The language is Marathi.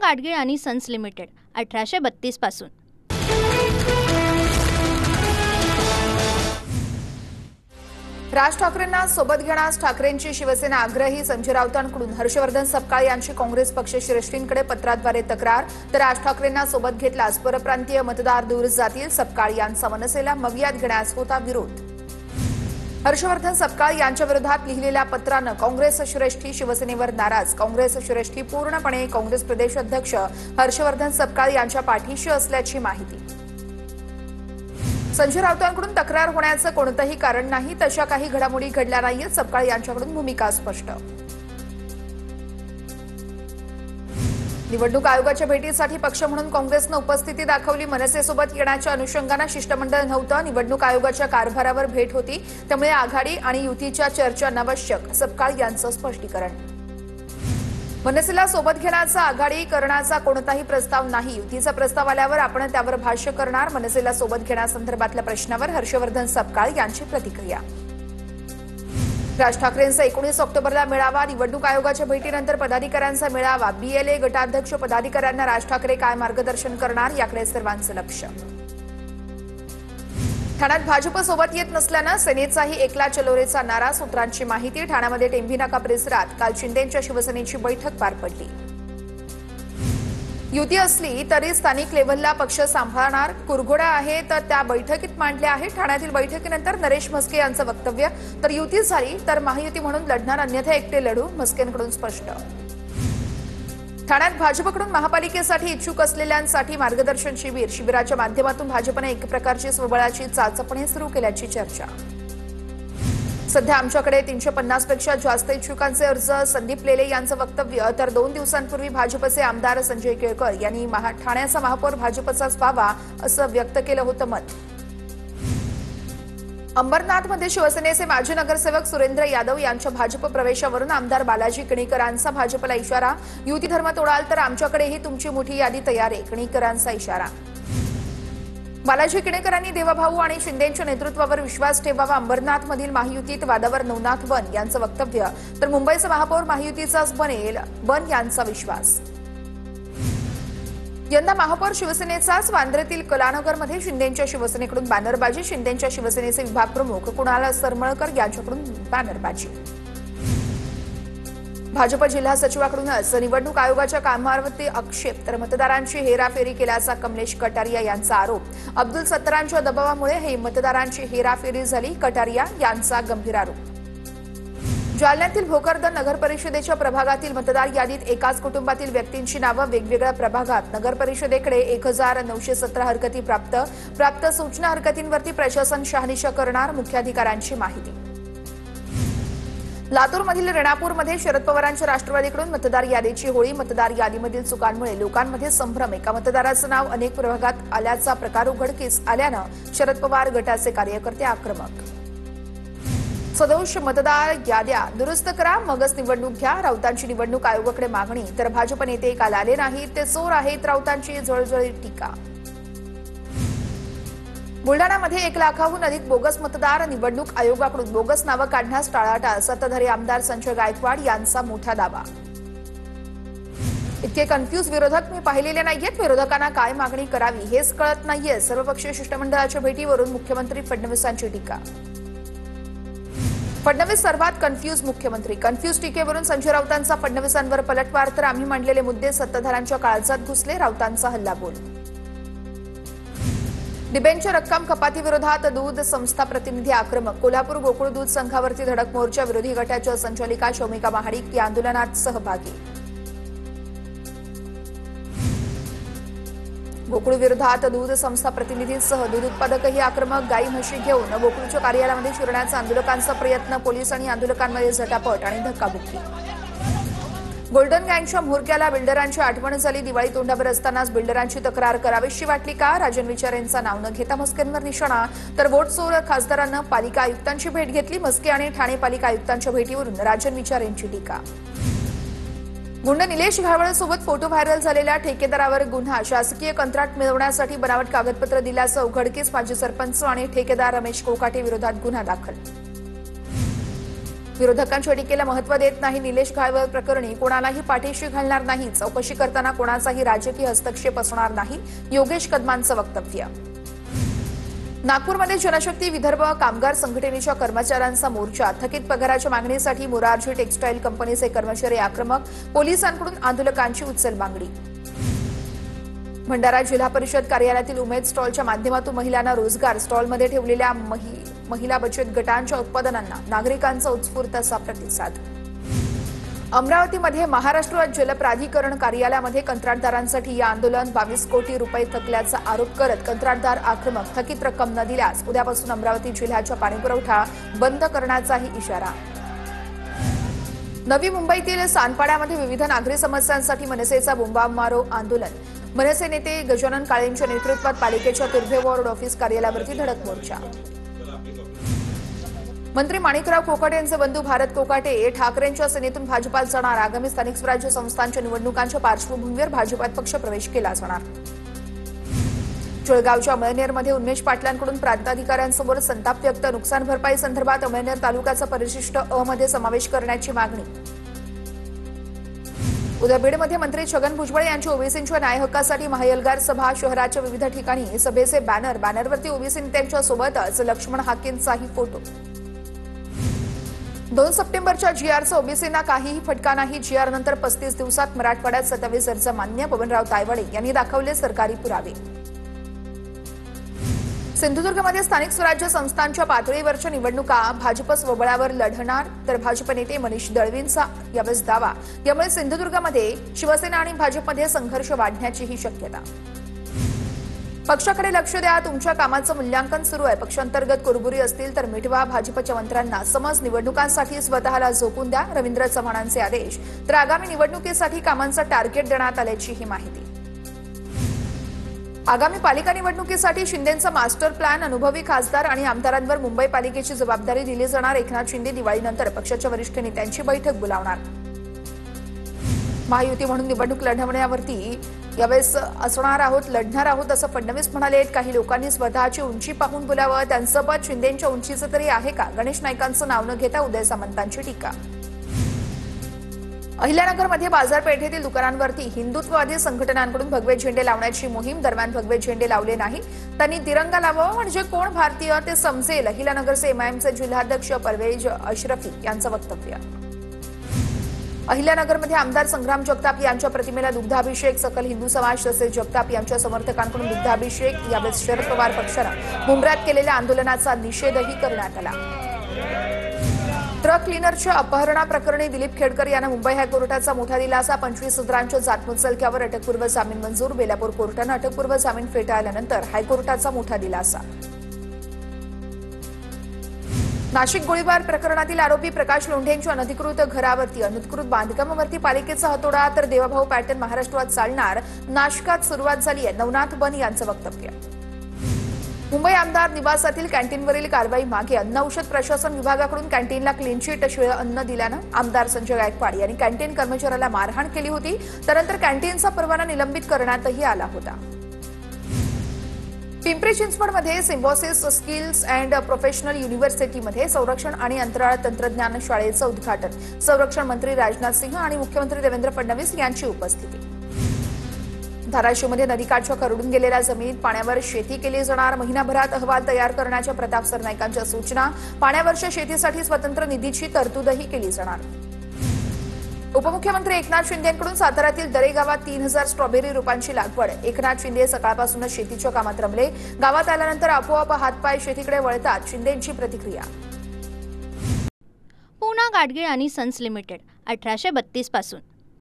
गाडगीळ आणि सन्स लिमिटेड 1832 पासून। राज ठाकरेंना सोबत घेण्यास ठाकरेंची शिवसेना आग्रही। संजय राऊतांकडून हर्षवर्धन सपकाळ यांची काँग्रेस पक्षश्रेष्ठींकडे पत्राद्वारे तक्रार। तर राज ठाकरेंना सोबत घेतल्यास परप्रांतीय मतदार दूर जातील। सपकाळ यांचा मनसेला मवियात घेण्यास होता विरोध। हर्षवर्धन सपकाळ यांच्या विरोधात लिहिलेल्या पत्रानं काँग्रेस श्रेष्ठी शिवसेनेवर नाराज। काँग्रेस श्रेष्ठी पूर्णपणे काँग्रेस प्रदेश अध्यक्ष हर्षवर्धन सपकाळ यांच्या पाठीशी असल्याची माहिती। संजय राऊतांकडून तक्रार होण्याचं कोणतंही कारण नाही, तशा काही घडामोडी घडल्या नाहीत। सपकाळ यांच्याकडून भूमिका स्पष्ट। निवडणूक आयोगाच्या भेटीसाठी पक्ष म्हणून काँग्रेसनं उपस्थिती दाखवली। मनसेसोबत येण्याच्या अनुषंगानं शिष्टमंडळ नव्हतं, निवडणूक आयोगाच्या कारभारावर भेट होती, त्यामुळे आघाडी आणि युतीच्या चर्चा अनावश्यक। सपकाळ यांचं स्पष्टीकरण। मनसेला सोबत घेण्याचा आघाडी करण्याचा कोणताही प्रस्ताव नाही। युतीचा प्रस्ताव आल्यावर आपण त्यावर भाष्य करणार। मनसेला सोबत घेण्यासंदर्भातल्या प्रश्नावर हर्षवर्धन सपकाळ यांची प्रतिक्रिया। राज ठाकरेंचा 19 ऑक्टोबरला मेळावा। निवडणूक आयोगाच्या भेटीनंतर पदाधिकाऱ्यांचा मेळावा। BLA गटाध्यक्ष पदाधिकाऱ्यांना राज ठाकरे काय मार्गदर्शन करणार याकडे सर्वांचं लक्ष। ठाण्यात भाजप सोबत येत नसल्यानं सेनेचाही एकला चलोरेचा नारा। सूत्रांची माहिती। ठाण्यामध्ये टेंभी नाका परिसरात काल शिंदेंच्या शिवसेनेची बैठक पार पडली। युती असली तरी स्थानिक लेव्हलला पक्ष सांभाळणार कुरघोड्या आहे तर त्या बैठकीत मांडल्या आहेत। ठाण्यातील बैठकीनंतर नरेश म्हस्के यांचं वक्तव्य। तर युती झाली तर महायुती म्हणून लढणार, अन्यथा एकटे लढू, म्हस्केंकडून स्पष्ट। ठाण्यात भाजपकडून महापालिकेसाठी इच्छुक असलेल्यांसाठी मार्गदर्शन शिबिर। शिबिराच्या माध्यमातून भाजपने एक प्रकारची स्वबळाची चाचपणी सुरू केल्याची चर्चा। सध्या आमच्याकडे 350 पेक्षा जास्त इच्छुकांचे अर्ज। संदीप लेले यांचं वक्तव्य। तर 2 दिवसांपूर्वी भाजपचे आमदार संजय केळकर यांनी ठाण्याचा महापौर भाजपचाच व्हावा असं व्यक्त केलं होतं मत। अंबरनाथमध्ये शिवसेनेचे माजी नगरसेवक सुरेंद्र यादव यांच्या भाजप प्रवेशावरून आमदार बालाजी किणीकरांचा भाजपला इशारा। युती धर्म तोडाल तर आमच्याकडेही तुमची मोठी यादी तयार आहे, किणीकरांचा इशारा। बालाजी किणीकरांनी देवभाऊ आणि शिंदेंच्या नेतृत्वावर विश्वास ठेवावा। अंबरनाथमधील महायुतीत वादावर नवनाथ बन यांचं वक्तव्य। तर मुंबईचा महापौर महायुतीचाच बनेल, बन यांचा विश्वास। यंदा महापौर शिवसेनेचाच। वांद्र्यातील कलानगरमध्ये शिंदेंच्या शिवसेनेकडून बॅनरबाजी। शिंदेंच्या शिवसेनेचे विभाग प्रमुख कुणाल सरमळकर यांच्याकडून बॅनरबाजी। भाजप जिल्हा सचिवाकडूनच निवडणूक आयोगाच्या कामावरती आक्षेप। तर मतदारांची हेराफेरी केल्याचा कमलेश कटारिया यांचा आरोप। अब्दुल सत्तारांच्या दबावामुळे हे मतदारांची हेराफेरी झाली, कटारिया यांचा गंभीर आरोप। जालन्यातील भोकरदन नगर परिषदेच्या प्रभागातील मतदार यादीत एकाच कुटुंबातील व्यक्तींची नावं वेगवेगळ्या प्रभागात। नगर परिषदेकडे 1917 हरकती प्राप्त सूचना हरकतींवरती प्रशासन शहानिशा करणार, मुख्याधिकाऱ्यांची माहिती। लातूरमधील रेणापूरमध्ये शरद पवारांच्या राष्ट्रवादीकडून मतदार यादीची होळी। मतदार यादीमधील चुकांमुळे लोकांमध्ये संभ्रम। एका मतदाराचं नाव अनेक प्रभागात आल्याचा प्रकार उघडकीस आल्यानं शरद पवार गटाचे कार्यकर्ते आक्रमक। सदोष मतदार याद्या दुरुस्त करा मगच निवडणूक घ्या, राऊतांची निवडणूक आयोगाकडे मागणी। तर भाजप नेते काल आले नाहीत, ते चोर आहेत, राऊतांची जळजळीत टीका। बुलढाण्यामध्ये 1 लाखाहून अधिक बोगस मतदार। निवडणूक आयोगाकडून बोगस नावं काढण्यास टाळाटाळ। सत्ताधारी आमदार संजय गायकवाड यांचा मोठा दावा। इतके कन्फ्यूज विरोधक मी पाहिलेले नाहीयेत, विरोधकांना काय मागणी करावी हेच कळत नाहीये। सर्वपक्षीय शिष्टमंडळाच्या भेटीवरून मुख्यमंत्री फडणवीसांची टीका। फडणवीस सर्वात कन्फ्यूज मुख्यमंत्री। कन्फ्यूज टीकेवरून संजय राऊतांचा फडणवीसांवर पलटवार। तर आम्ही मांडलेले मुद्दे सत्ताधाऱ्यांच्या काळजात घुसले, राऊतांचा हल्लाबोल। डिबेंचर रक्कम कपातीविरोधात दूध संस्था प्रतिनिधी आक्रमक। कोल्हापूर गोकुळ दूध संघावरती धडक मोर्चा। विरोधी गटाच्या संचालिका शौमिका महाडिक या आंदोलनात सहभागी। गोकुळ विरोधात दूध संस्था प्रतिनिधींसह दूध उत्पादकही आक्रमक। गाई म्हशी घेऊन गोकुळच्या कार्यालयामध्ये शिरण्याचा आंदोलकांचा प्रयत्न। पोलीस आणि आंदोलकांमध्ये झटापट आणि धक्काबुक्की। गोल्डन गँगच्या म्होरक्याला बिल्डरांची आठवण झाली। दिवाळी तोंडावर असतानाच बिल्डरांची तक्रार करावीशी वाटली का? राजन विचारेंचा नाव न घेता म्हस्केंवर निशाणा। तर वोटचोर खासदारांना पालिका आयुक्तांची भेट घेतली। म्हस्के आणि ठाणे पालिका आयुक्तांच्या भेटीवरून राजन विचारेंची टीका। गुंड निलेश घावळेसोबत फोटो व्हायरल झालेल्या ठेकेदारावर गुन्हा। शासकीय कंत्राट मिळवण्यासाठी बनावट कागदपत्र दिल्याचं उघडकीस। माजी सरपंच आणि ठेकेदार रमेश कोकाटे विरोधात गुन्हा दाखल। विरोधकांच्या टीकेला महत्त्व देत नाही निलेश घाळवळ प्रकरणी कोणालाही पाठीशी घालणार नाही, चौकशी करताना कोणाचाही राजकीय हस्तक्षेप असणार नाही, योगेश कदमांचं वक्तव्य. नागपूरमध्ये जनशक्ती विदर्भ कामगार संघटनेच्या कर्मचाऱ्यांचा मोर्चा. थकीत पगाराच्या मागणीसाठी मोरारजी टेक्सटाईल कंपनीचे कर्मचारी आक्रमक, पोलिसांकडून आंदोलकांची उचल मागणी. भंडारा जिल्हा परिषद कार्यालयातील उमेद स्टॉलच्या माध्यमातून महिलांना रोजगार. स्टॉलमध्ये ठेवलेल्या महिला बचत गटांच्या उत्पादनांना नागरिकांचा उत्स्फूर्त असा प्रतिसाद. अमरावतीमध्ये महाराष्ट्र राज्य जल प्राधिकरण कार्यालयामध्ये कंत्राटदारांसाठी या आंदोलन. 22 कोटी रुपये थकल्याचा आरोप करत कंत्राटदार आक्रमक. थकीत रक्कम न दिल्यास उद्यापासून अमरावती जिल्ह्याचा पाणीपुरवठा बंद करण्याचाही इशारा. नवी मुंबईतील सानपाड्यामध्ये विविध नागरी समस्यांसाठी मनसेचा बोंबामारो आंदोलन. मनसे नेते गजानन काळेंच्या नेतृत्वात पालिकेच्या तुर्भे वॉर्ड ऑफिस कार्यालयावरती धडक मोर्चा. मंत्री माणिकराव कोकाटे यांचे बंधू भारत कोकाटे ठाकरेंच्या सेनेतून भाजपात जाणार. आगामी स्थानिक स्वराज्य संस्थांच्या निवडणुकांच्या पार्श्वभूमीवर भाजपात पक्ष प्रवेश केला जाणार. जळगावच्या अमळनेरमध्ये उन्मेष पाटलांकडून प्रांताधिकाऱ्यांसमोर संताप व्यक्त. नुकसान भरपाई संदर्भात अमळनेर तालुक्याचा परिशिष्ट अ मध्ये समावेश करण्याची मागणी. उद्या बीडमध्ये मंत्री छगन भुजबळ यांची ओबीसींच्या न्याय हक्कासाठी महाएल्गार सभा. शहराच्या विविध ठिकाणी सभेचे बॅनरवरती ओबीसी नेत्यांच्या सोबतच लक्ष्मण हाकेंचाही फोटो. 2 सप्टेंबरच्या जीआरचा ओबीसींना काहीही फटका नाही. जीआर नंतर 35 दिवसात मराठवाड्यात 27 अर्ज मान्य. बबनराव तायवाडे यांनी दाखवले सरकारी पुरावे. सिंधुदुर्गमध्ये स्थानिक स्वराज्य संस्थांच्या पातळीवरच्या निवडणुका भाजप स्वबळावर लढणार, तर भाजप नेते मनीष दळवींचा यावेळी दावा. यामुळे सिंधुदुर्गमध्ये शिवसेना आणि भाजपमध्ये संघर्ष वाढण्याचीही शक्यता. पक्षाकडे लक्ष द्या, तुमच्या कामाचं मूल्यांकन सुरू आहे. पक्षांतर्गत कुरबुरी असतील तर मिटवा. भाजपच्या मंत्र्यांना समज निवडणुकांसाठी स्वतःला झोकून द्या. रवींद्र चव्हाणांचे आदेश. तर आगामी निवडणुकीसाठी कामांचं टार्गेट देण्यात आल्याची ही माहिती. आगामी पालिका निवडणुकीसाठी शिंदेंचा मास्टर प्लॅन. अनुभवी खासदार आणि आमदारांवर मुंबई पालिकेची जबाबदारी दिली जाणार. एकनाथ शिंदे दिवाळीनंतर पक्षाच्या वरिष्ठ नेत्यांची बैठक बोलावणार. महायुती म्हणून निवडणूक लढवण्यावरती यावेळेस लढणार आहोत असं फडणवीस म्हणाले. काही लोकांनी स्वतःची उंची पाहून बोलावं. त्यांचं पद शिंदेंच्या उंचीचं तरी आहे का? गणेश नाईकांचं नाव न घेता उदय सामंतांची टीका. अहिल्यानगरमध्ये बाजारपेठेतील दुकानांवरती हिंदुत्ववादी संघटनांकडून भगवे झेंडे लावण्याची मोहीम. दरम्यान भगवे झेंडे लावले नाही. त्यांनी तिरंगा लावावा म्हणजे कोण भारतीय ते समजेल. अहिल्यानगरचे एमआयएमचे जिल्हाध्यक्ष परवेज अशरफी यांचं वक्तव्य. अहिल्यानगरमध्ये आमदार संग्राम जगताप यांच्या प्रतिमेला दुग्धाभिषेक. सकल हिंदू समाज तसेच जगताप यांच्या समर्थकांकडून दुग्धाभिषेक. यावेळी शरद पवार पक्षानं मुंबईत केलेल्या आंदोलनाचा निषेधही करण्यात आला. ट्रक क्लीनरच्या अपहरणाप्रकरणी दिलीप खेडकर यांना मुंबई हायकोर्टाचा मोठा दिलासा. 25 सदरांच्या जातमुचलक्यावर अटकपूर्व जामीन मंजूर. बेलापूर कोर्टानं अटकपूर्व जामीन फेटाळल्यानंतर हायकोर्टाचा मोठा दिलासा. नाशिक गोळीबार प्रकरणातील आरोपी प्रकाश लोंढेंच्या अनधिकृत घरावरती अनधिकृत बांधकामावरती पालिकेचा हातोडा. तर देवाभाऊ पॅटर्न महाराष्ट्रात चालणार. नाशकात सुरुवात झाली आहे. नवनाथ बन यांचं वक्तव्य. मुंबई आमदार निवासातील कॅन्टीनवरील कारवाई मागे. अन्न औषध प्रशासन विभागाकडून कॅन्टीनला क्लीन चिट शिळे अन्न दिल्यानं आमदार संजय गायकवाड यांनी कॅन्टीन कर्मचाऱ्याला मारहाण केली होती. त्यानंतर कॅन्टीनचा परवाना निलंबित करण्यातही आला होता. पिंपरी चिंचवडमध्ये सिम्बॉसिस स्किल्स अँड प्रोफेशनल युनिव्हर्सिटीमध्ये संरक्षण आणि अंतराळ तंत्रज्ञान शाळेचं उद्घाटन. संरक्षण मंत्री राजनाथ सिंह आणि मुख्यमंत्री देवेंद्र फडणवीस यांची उपस्थिती. धाराशिवमध्ये नदीकाठच्या खरडून गेलेल्या जमिनीत पाण्यावर शेती केली जाणार. महिनाभरात अहवाल तयार करण्याच्या प्रताप सरनाईकांच्या सूचना. पाण्यावरच्या शेतीसाठी स्वतंत्र निधीची तरतूदही केली जाणार. उपमुख्यमंत्री एकनाथ शिंदेंकडून साताऱ्यातील दरे गावात 3000 स्ट्रॉबेरी रोपांची लागवड. एकनाथ शिंदे सकाळपासूनच शेतीच्या कामात रमले. गावात आल्यानंतर आपोआप हातपाय शेतीकडे वळतात. शिंदेंची प्रतिक्रिया. पूना गाडगीळ आणि सन्स लिमिटेड 1832 पासून